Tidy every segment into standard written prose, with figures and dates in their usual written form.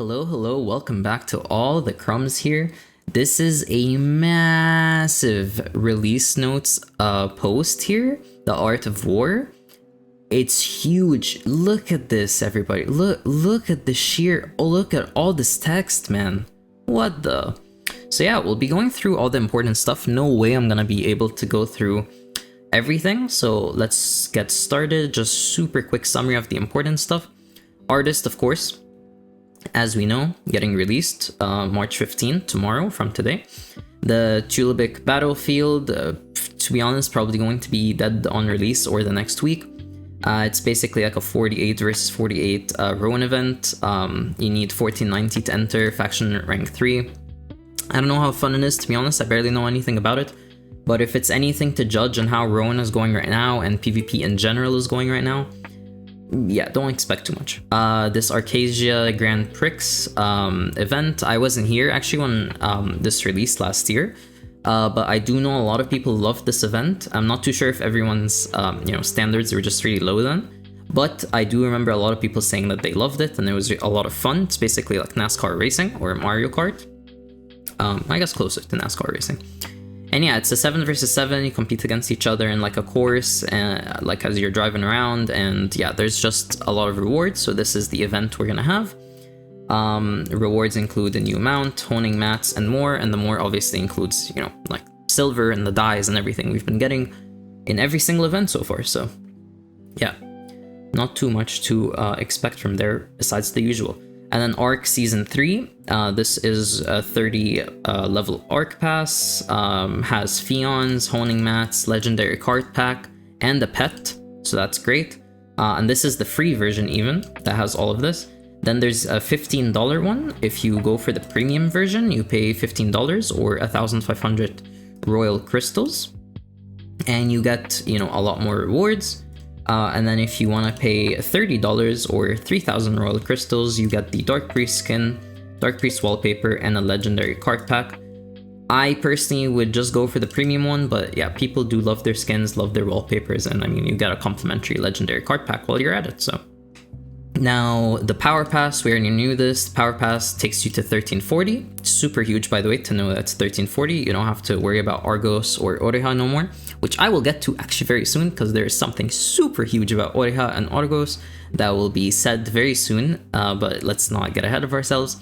Hello, welcome back to all the crumbs here. This is a massive release notes post here, the Art of War. It's huge. Look at this, everybody. Look at the sheer, look at all this text, man. What the? So yeah, we'll be going through all the important stuff. No way I'm gonna be able to go through everything. So let's get started. Just super quick summary of the important stuff. Artist, of course, as we know, getting released March 15th, tomorrow from today. The Tulibic Battlefield, to be honest, probably going to be dead on release or the next week. It's basically like a 48 versus 48 Rowan event. You need 1490 to enter, faction rank 3. I don't know how fun it is, to be honest. I barely know anything about it. But if it's anything to judge on how Rowan is going right now and PvP in general is going right now, yeah, don't expect too much. This Arkesia Grand Prix event, I wasn't here actually when this released last year, but I do know a lot of people loved this event. I'm not too sure if everyone's standards were just really low then, but I do remember a lot of people saying that they loved it and it was a lot of fun. It's basically like NASCAR racing or Mario Kart. I guess closer to NASCAR racing. And yeah, it's a 7 versus 7, you compete against each other in like a course, like as you're driving around, and yeah, there's just a lot of rewards, so this is the event we're gonna have. Rewards include a new mount, honing mats, and more, and the more obviously includes, like silver and the dyes and everything we've been getting in every single event so far, so yeah, not too much to expect from there besides the usual. And then Arc Season 3, this is a 30 level Arc Pass, has Fions, Honing Mats, Legendary Card Pack, and a pet, so that's great. And this is the free version even, that has all of this. Then there's a $15 one. If you go for the premium version, you pay $15 or 1,500 Royal Crystals. And you get, a lot more rewards. And then if you want to pay $30 or 3,000 Royal Crystals, you get the Dark Priest skin, Dark Priest wallpaper, and a legendary card pack. I personally would just go for the premium one, but yeah, people do love their skins, love their wallpapers, and I mean, you get a complimentary legendary card pack while you're at it, so. Now, the Power Pass, we already knew this. The Power Pass takes you to 1340. Super huge, by the way, to know that's 1340. You don't have to worry about Argos or Oreha no more, which I will get to actually very soon, because there is something super huge about Oreha and Argos that will be said very soon, but let's not get ahead of ourselves.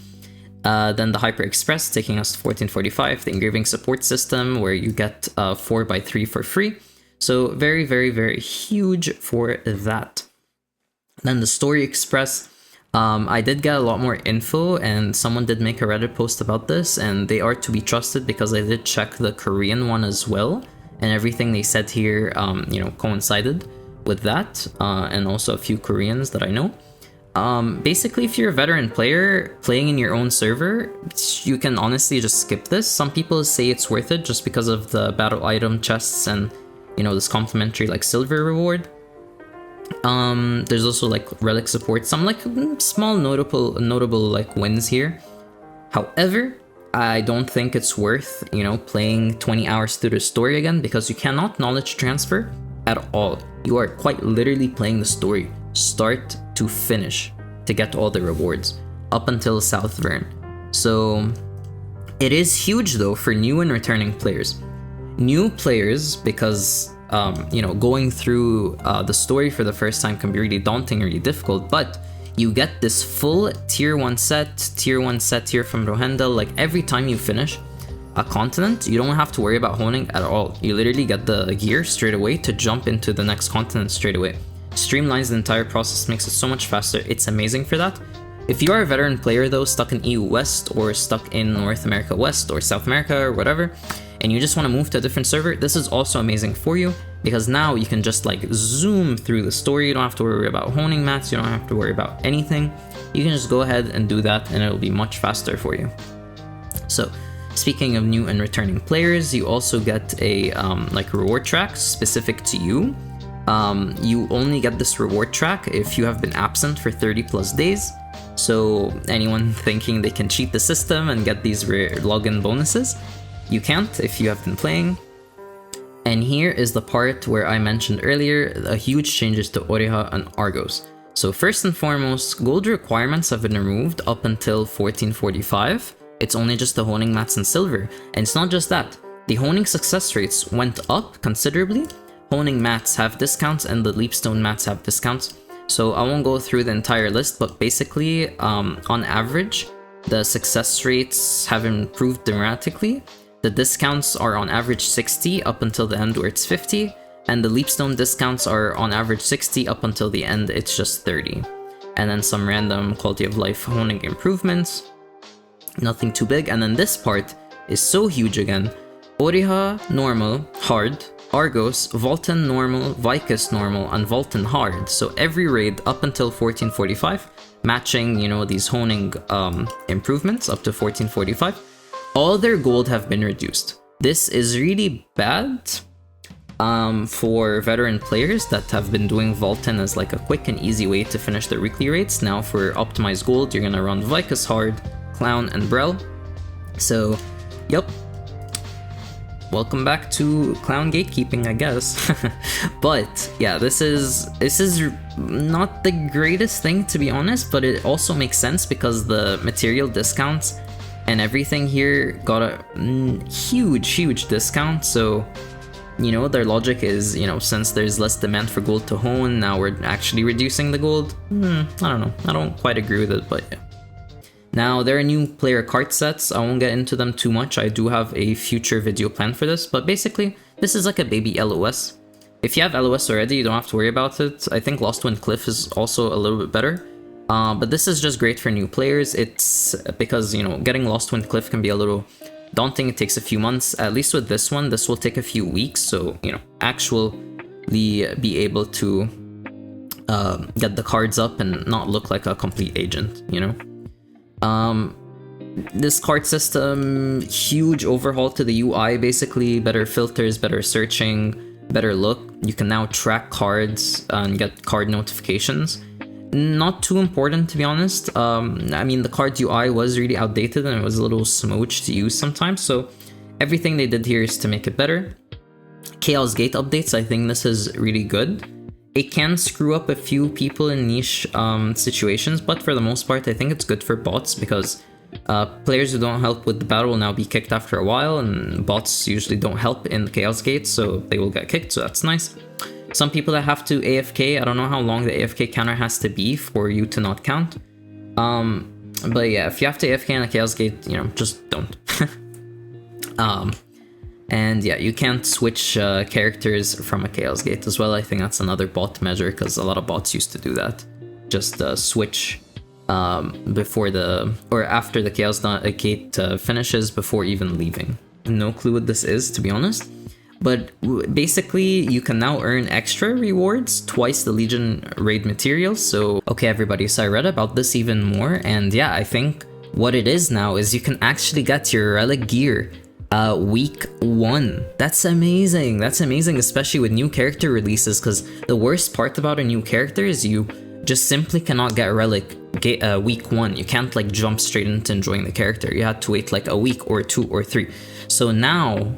Then the Hyper Express taking us to 1445, the engraving support system where you get 4x3 for free. So very, very, very huge for that. Then the Story Express, I did get a lot more info and someone did make a Reddit post about this, and they are to be trusted because I did check the Korean one as well, and everything they said here, coincided with that, and also a few Koreans that I know. Basically, if you're a veteran player playing in your own server, you can honestly just skip this. Some people say it's worth it just because of the battle item chests and, this complimentary like silver reward. There's also like relic support, some like small notable like wins here. However, I don't think it's worth, playing 20 hours through the story again, because you cannot knowledge transfer at all. You are quite literally playing the story start to finish to get all the rewards up until South Vern. So it is huge though for new and returning players. New players, because going through the story for the first time can be really daunting, really difficult, but you get this full tier 1 set here from Rohendel. Like every time you finish a continent, you don't have to worry about honing at all. You literally get the gear straight away to jump into the next continent straight away. Streamlines the entire process, makes it so much faster. It's amazing for that. If you are a veteran player though, stuck in EU West or stuck in North America West or South America or whatever, and you just want to move to a different server, this is also amazing for you, because now you can just like zoom through the story. You don't have to worry about honing mats, you don't have to worry about anything. You can just go ahead and do that and it'll be much faster for you. So speaking of new and returning players, you also get a like reward track specific to you. You only get this reward track if you have been absent for 30 plus days. So anyone thinking they can cheat the system and get these login bonuses, you can't if you have been playing. And here is the part where I mentioned earlier, the huge changes to Oreha and Argos. So first and foremost, gold requirements have been removed up until 1445. It's only just the honing mats and silver. And it's not just that. The honing success rates went up considerably. Honing mats have discounts and the leapstone mats have discounts. So I won't go through the entire list, but basically, on average, the success rates have improved dramatically. The discounts are on average 60 up until the end where it's 50. And the leapstone discounts are on average 60 up until the end, it's just 30. And then some random quality of life honing improvements. Nothing too big. And then this part is so huge again. Oreha normal, hard, Argos, Vulcan normal, Vicus normal, and Vulcan hard. So every raid up until 1445, matching, you know, these honing improvements up to 1445, all their gold have been reduced. This is really bad for veteran players that have been doing Vulcan as like a quick and easy way to finish their weekly raids. Now for optimized gold, you're gonna run Vicus hard, Clown, and Brel. So, yep. Welcome back to clown gatekeeping, I guess. But yeah, this is not the greatest thing, to be honest, but it also makes sense because the material discounts and everything here got a huge discount. So, you know, their logic is, you know, since there's less demand for gold to hone, now we're actually reducing the gold. I don't know. I don't quite agree with it, but yeah. Now, there are new player card sets. I won't get into them too much. I do have a future video planned for this, but basically, this is like a baby LOS. If you have LOS already, you don't have to worry about it. I think Lost Wind Cliff is also a little bit better. But this is just great for new players. It's because, you know, getting Lost Wind Cliff can be a little daunting. It takes a few months. At least with this one, this will take a few weeks. So, you know, actually be able to get the cards up and not look like a complete agent, you know? This card system, huge overhaul to the UI, basically better filters, better searching, better look. You can now track cards and get card notifications. Not too important, to be honest. I mean, the card UI was really outdated and it was a little smooch to use sometimes, so everything they did here is to make it better. Chaos Gate updates, I think this is really good. It can screw up a few people in niche situations, but for the most part, I think it's good for bots because players who don't help with the battle will now be kicked after a while, and bots usually don't help in the Chaos Gate, so they will get kicked, so that's nice. Some people that have to AFK, I don't know how long the AFK counter has to be for you to not count. But yeah, if you have to AFK in a Chaos Gate, you know, just don't. And yeah, you can't switch characters from a Chaos Gate as well. I think that's another bot measure because a lot of bots used to do that. Just switch before the, or after the Chaos Gate finishes before even leaving. No clue what this is, to be honest. But basically, you can now earn extra rewards, twice the Legion raid materials. So, okay everybody, so I read about this even more. And yeah, I think what it is now is you can actually get your Relic gear week 1. That's amazing. That's amazing, especially with new character releases, because the worst part about a new character is you just simply cannot get Relic week 1. You can't like jump straight into enjoying the character. You had to wait like a week or 2 or 3. So now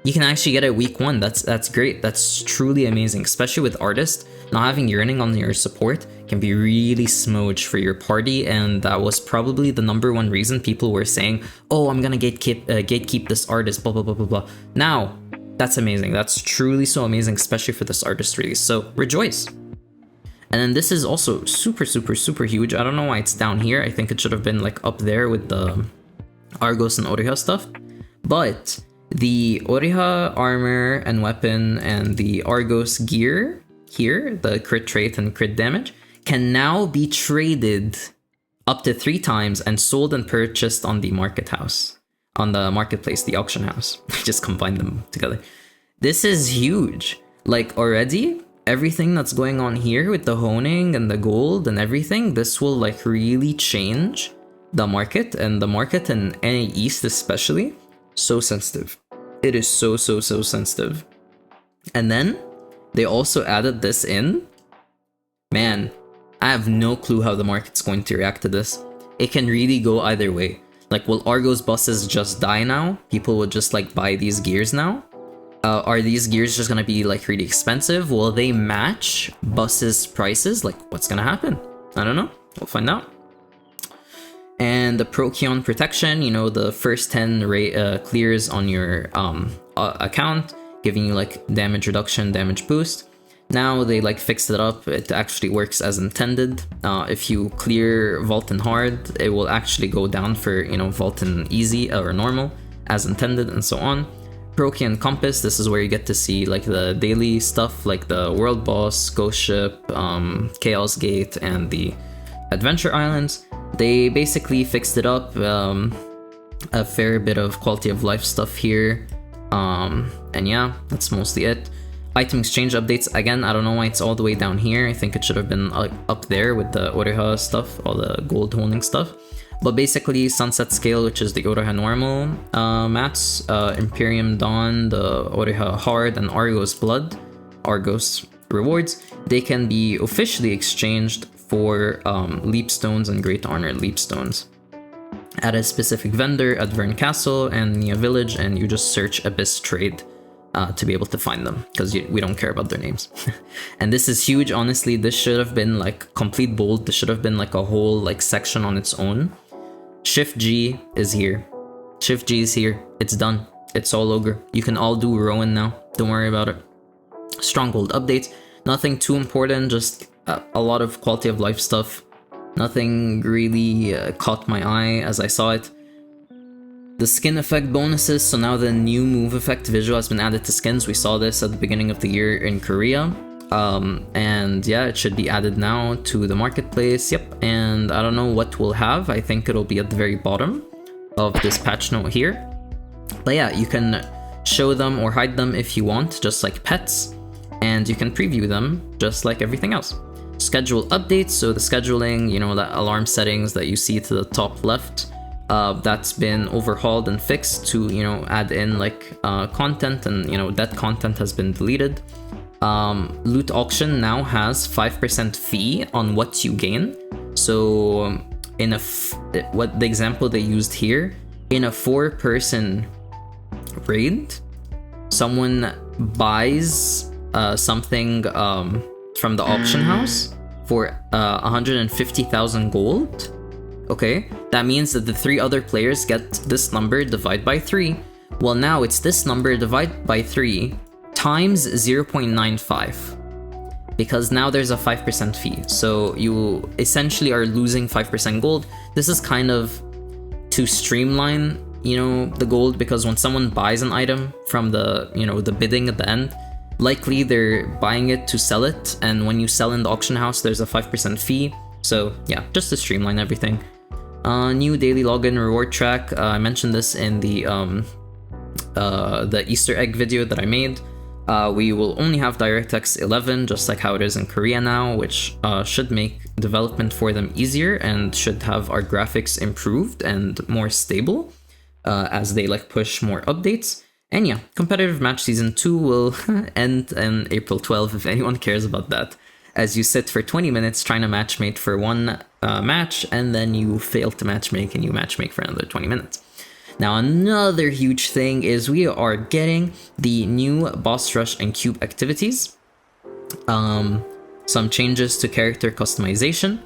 you can actually get it week 1. That's great. That's truly amazing, especially with artists. Not having yearning on your support can be really smooch for your party, and that was probably the #1 reason people were saying, oh, I'm gonna gatekeep this artist, blah blah blah blah blah. Now, that's amazing. That's truly so amazing, especially for this artist release. So rejoice. And then this is also super huge. I don't know why it's down here. I think it should have been like up there with the Argos and Oreha stuff. But the Oreha armor and weapon and the Argos gear here, the crit trait and crit damage, can now be traded up to 3 times and sold and purchased on the marketplace, the auction house. Just combine them together. This is huge. Like already, everything that's going on here with the honing and the gold and everything, this will like really change the market, and the market in NA East especially. So sensitive. It is so sensitive. And then they also added this in. Man, I have no clue how the market's going to react to this. It can really go either way. Like, will Argos buses just die now? People would just like buy these gears now? Are these gears just gonna be like really expensive? Will they match buses prices? Like, what's gonna happen? I don't know. We'll find out. And the Procyon protection, you know, the first 10 clears on your account, giving you like damage reduction, damage boost. Now they like fixed it up. It actually works as intended. If you clear Vaultin hard, it will actually go down for, you know, Vaultin easy or normal as intended, and so on. Procyon Compass, this is where you get to see like the daily stuff like the World Boss, Ghost Ship, Chaos Gate, and the Adventure Islands. They basically fixed it up, a fair bit of quality of life stuff here, and yeah, that's mostly it. Item exchange updates, again, I don't know why it's all the way down here. I think it should have been up there with the Oreha stuff, all the gold holding stuff. But basically, Sunset Scale, which is the Oreha normal mats, Imperium Dawn, the Oreha Hard, and Argos Blood, Argos rewards, they can be officially exchanged for Leap Stones and Great Honor Leap Stones at a specific vendor at Vern Castle and Nia Village, and you just search Abyss Trade to be able to find them, because we don't care about their names. And this is huge, honestly. This should have been like complete bold. This should have been like a whole like section on its own. Shift+G is here. Shift+G is here. It's done. It's all ogre. You can all do Rowan now. Don't worry about it. Stronghold updates. Nothing too important, just a lot of quality of life stuff. Nothing really caught my eye as I saw it. The skin effect bonuses, so now the new move effect visual has been added to skins. We saw this at the beginning of the year in Korea. And yeah, it should be added now to the marketplace. Yep, and I don't know what we'll have. I think it'll be at the very bottom of this patch note here. But yeah, you can show them or hide them if you want, just like pets. And you can preview them just like everything else. Schedule updates, so the scheduling, you know, that alarm settings that you see to the top left, that's been overhauled and fixed to, you know, add in like content, and, you know, that content has been deleted. Loot auction now has 5% fee on what you gain. So in what the example they used here, in a 4-person raid, someone buys something from the auction house for 150,000 gold. Okay, that means that the 3 other players get this number divided by 3. Well, now it's this number divided by 3 times 0.95, because now there's a 5% fee. So you essentially are losing 5% gold. This is kind of to streamline, you know, the gold, because when someone buys an item from the, you know, the bidding at the end, likely they're buying it to sell it, and when you sell in the auction house, there's a 5% fee. So yeah, just to streamline everything. New daily login reward track. I mentioned this in the Easter egg video that I made. We will only have DirectX 11, just like how it is in Korea now, which should make development for them easier and should have our graphics improved and more stable as they like push more updates. And yeah, competitive match season 2 will end on April 12th if anyone cares about that. As you sit for 20 minutes trying to matchmake for one match, and then you fail to matchmake and you matchmake for another 20 minutes. Now, another huge thing is we are getting the new boss rush and cube activities. Some changes to character customization.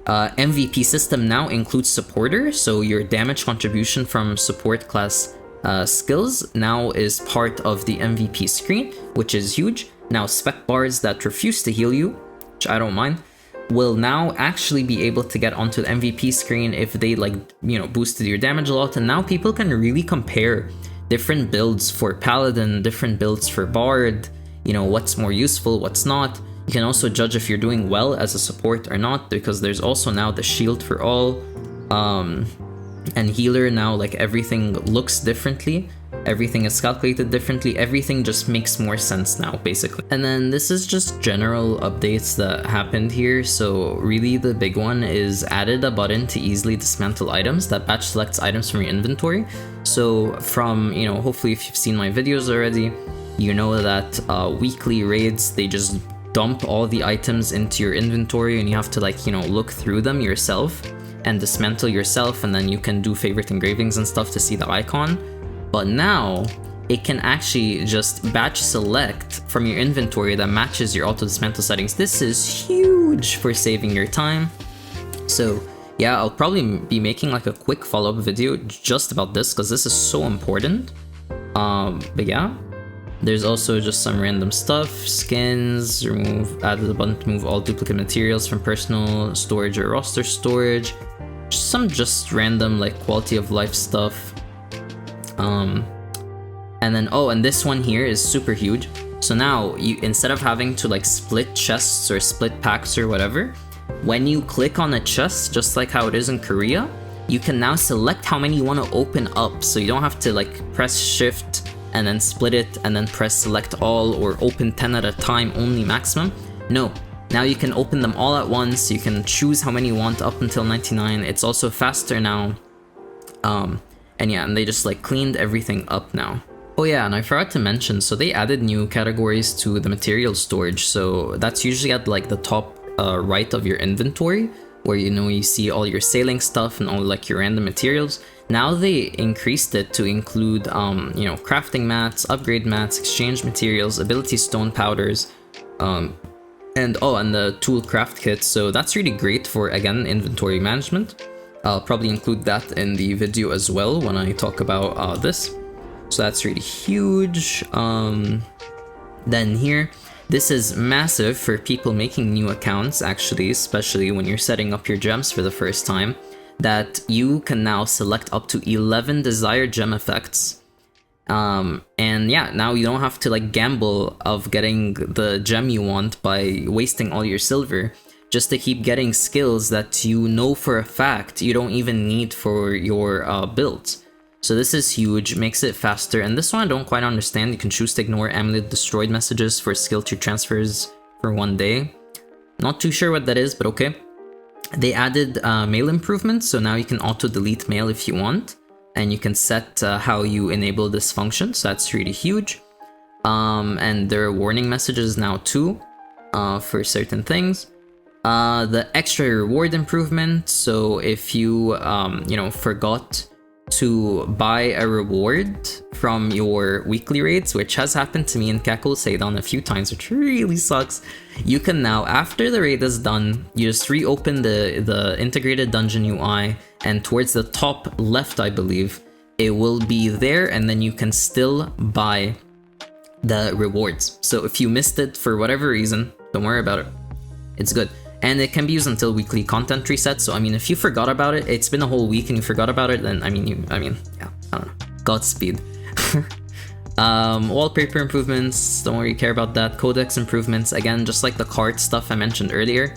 MVP system now includes supporter, so your damage contribution from support class skills now is part of the MVP screen, which is huge. Now, spec bars that refuse to heal you, which I don't mind, will now actually be able to get onto the MVP screen if they, like, you know, boosted your damage a lot. And now people can really compare different builds for Paladin, different builds for Bard, you know, what's more useful, what's not. You can also judge if you're doing well as a support or not, because there's also now the shield for all, and healer now, like, everything looks differently. Everything is calculated differently. Everything just makes more sense now, basically. And then this is just general updates that happened here. So really the big one is added a button to easily dismantle items. That batch selects items from your inventory. So from, you know, hopefully if you've seen my videos already, you know that weekly raids, they just dump all the items into your inventory and you have to, like, you know, look through them yourself and dismantle yourself, and then you can do favorite engravings and stuff to see the icon. But now, it can actually just batch select from your inventory that matches your auto dismantle settings. This is huge for saving your time. So yeah, I'll probably be making like a quick follow-up video just about this because this is so important. But yeah, there's also just some random stuff. Skins, added a button to move all duplicate materials from personal storage or roster storage. Some just random like quality of life stuff. And then, oh, and this one here is super huge. So now, you instead of having to like split chests or split packs or whatever, when you click on a chest, just like how it is in Korea, you can now select how many you want to open up. So you don't have to like press shift and then split it and then press select all or open 10 at a time only maximum. No, now you can open them all at once. You can choose how many you want up until 99. It's also faster now. And yeah, and they just like cleaned everything up now. Oh yeah, and I forgot to mention, so they added new categories to the material storage. So that's usually at like the top right of your inventory, where you see all your sailing stuff and all like your random materials. Now they increased it to include crafting mats, upgrade mats, exchange materials, ability stone powders, and the tool craft kit. So that's really great for, again, inventory management. I'll probably include that in the video as well when I talk about this. So that's really huge. Then here, this is massive for people making new accounts, actually, especially when you're setting up your gems for the first time, that you can now select up to 11 desired gem effects. And yeah, now you don't have to like gamble of getting the gem you want by wasting all your silver just to keep getting skills that you know for a fact you don't even need for your builds. So this is huge, makes it faster. And this one I don't quite understand. You can choose to ignore amulet destroyed messages for skill tree transfers for 1 day. Not too sure what that is, but okay. They added mail improvements, so now you can auto delete mail if you want, and you can set how you enable this function, so that's really huge. And there are warning messages now too for certain things. The extra reward improvement, so if you forgot to buy a reward from your weekly raids, which has happened to me in Kakul Seidan a few times, which really sucks. You can now, after the raid is done, you just reopen the integrated dungeon UI, and towards the top left, I believe, it will be there, and then you can still buy the rewards. So if you missed it for whatever reason, don't worry about it. It's good. And it can be used until weekly content reset. So I mean, if you forgot about it, it's been a whole week and you forgot about it, then yeah, I don't know. Godspeed. Wallpaper improvements, don't worry, care about that. Codex improvements, again, just like the card stuff I mentioned earlier.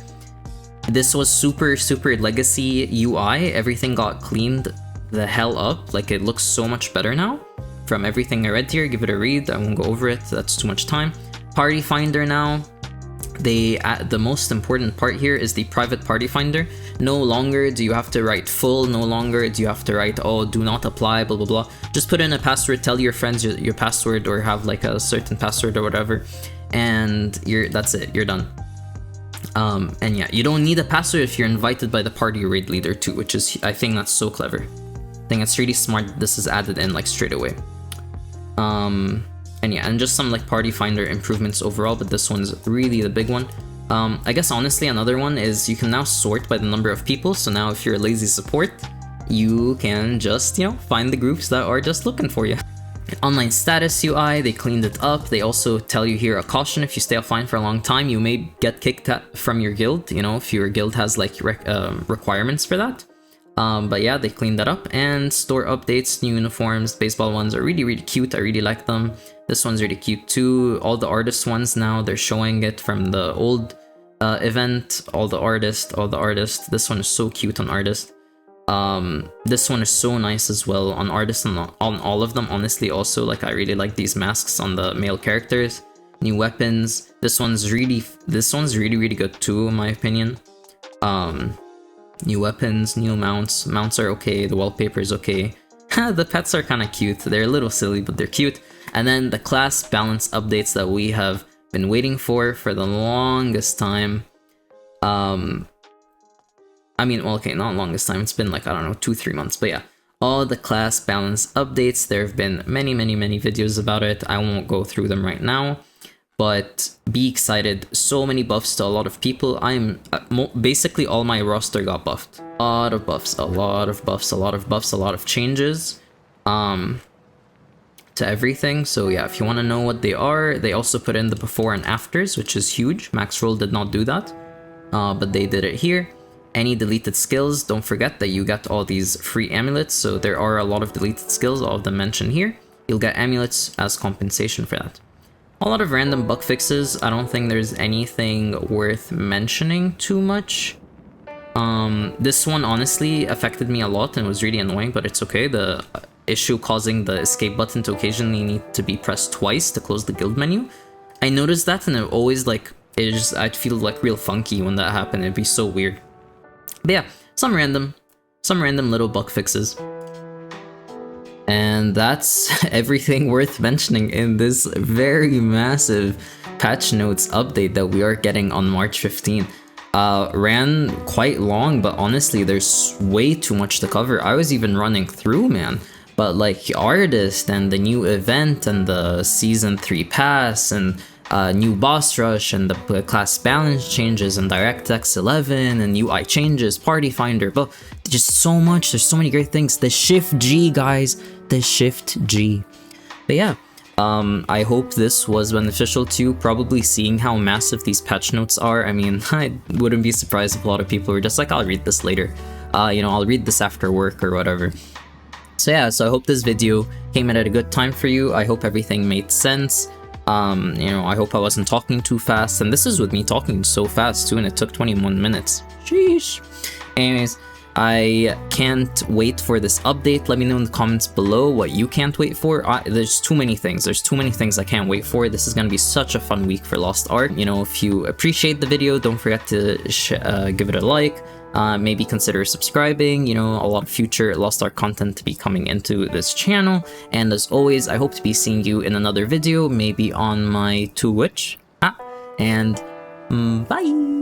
This was super legacy UI. Everything got cleaned the hell up. Like, it looks so much better now. From everything I read here, give it a read. I won't go over it, that's too much time. Party Finder now. The most important part here is the private party finder. No longer do you have to write full, no longer do you have to write, oh, do not apply, blah, blah, blah. Just put in a password, tell your friends your password, or have like a certain password or whatever, and that's it, you're done. And yeah, you don't need a password if you're invited by the party raid leader too, which is, I think that's so clever. I think it's really smart that this is added in like straight away. And yeah, and just some like party finder improvements overall, but this one's really the big one. I guess honestly another one is you can now sort by the number of people. So now if you're a lazy support, you can just, find the groups that are just looking for you. Online status UI, they cleaned it up. They also tell you here a caution: if you stay offline for a long time, you may get kicked from your guild, if your guild has like requirements for that. But yeah, they cleaned that up. And store updates, new uniforms, baseball ones are really cute. I really like them. This one's really cute too. All the artist ones now, they're showing it from the old event. All the artist. This one is so cute on artist. This one is so nice as well on artist and on all of them. Honestly, also, like, I really like these masks on the male characters. New weapons. This one's really good too, in my opinion. New weapons, new mounts. Mounts are okay. The wallpaper is okay. The pets are kind of cute. They're a little silly, but they're cute. And then the class balance updates that we have been waiting for the longest time. I mean, well, okay, not longest time. It's been like, I don't know, 2-3 months. But yeah, all the class balance updates. There have been many videos about it. I won't go through them right now, but be excited. So many buffs to a lot of people. I'm basically all my roster got buffed. A lot of buffs, a lot of buffs, a lot of buffs, a lot of changes to everything. So yeah, if you want to know what they are, they also put in the before and afters, which is huge. Maxroll did not do that, but they did it here. Any deleted skills, don't forget that you get all these free amulets. So there are a lot of deleted skills, all of them mentioned here. You'll get amulets as compensation for that. A lot of random bug fixes. I don't think there's anything worth mentioning too much. This one honestly affected me a lot and was really annoying, but it's okay. The issue causing the escape button to occasionally need to be pressed twice to close the guild menu. I noticed that, and it always like, I'd feel like real funky when that happened. It'd be so weird. But yeah, some random little bug fixes. And that's everything worth mentioning in this very massive patch notes update that we are getting on March 15th. Ran quite long, but honestly, there's way too much to cover. I was even running through, man. But like Artist and the new event and the Season 3 pass and new boss rush and the class balance changes and DirectX 11 and UI changes, Party Finder, but just so much. There's so many great things. The Shift+G, guys, the Shift+G. But yeah, I hope this was beneficial to you, probably seeing how massive these patch notes are. I mean, I wouldn't be surprised if a lot of people were just like, I'll read this later. You know, I'll read this after work or whatever. So yeah, so I hope this video came in at a good time for you. I hope everything made sense. You know, I hope I wasn't talking too fast, and this is with me talking so fast too, and it took 21 minutes. Sheesh. Anyways, I can't wait for this update. Let me know in the comments below what you can't wait for. There's too many things. There's too many things I can't wait for. This is gonna be such a fun week for LostArk. You know, if you appreciate the video, don't forget to give it a like. Maybe consider subscribing. You know, a lot of future LostArk content to be coming into this channel. And as always, I hope to be seeing you in another video, maybe on my Twitch. And bye!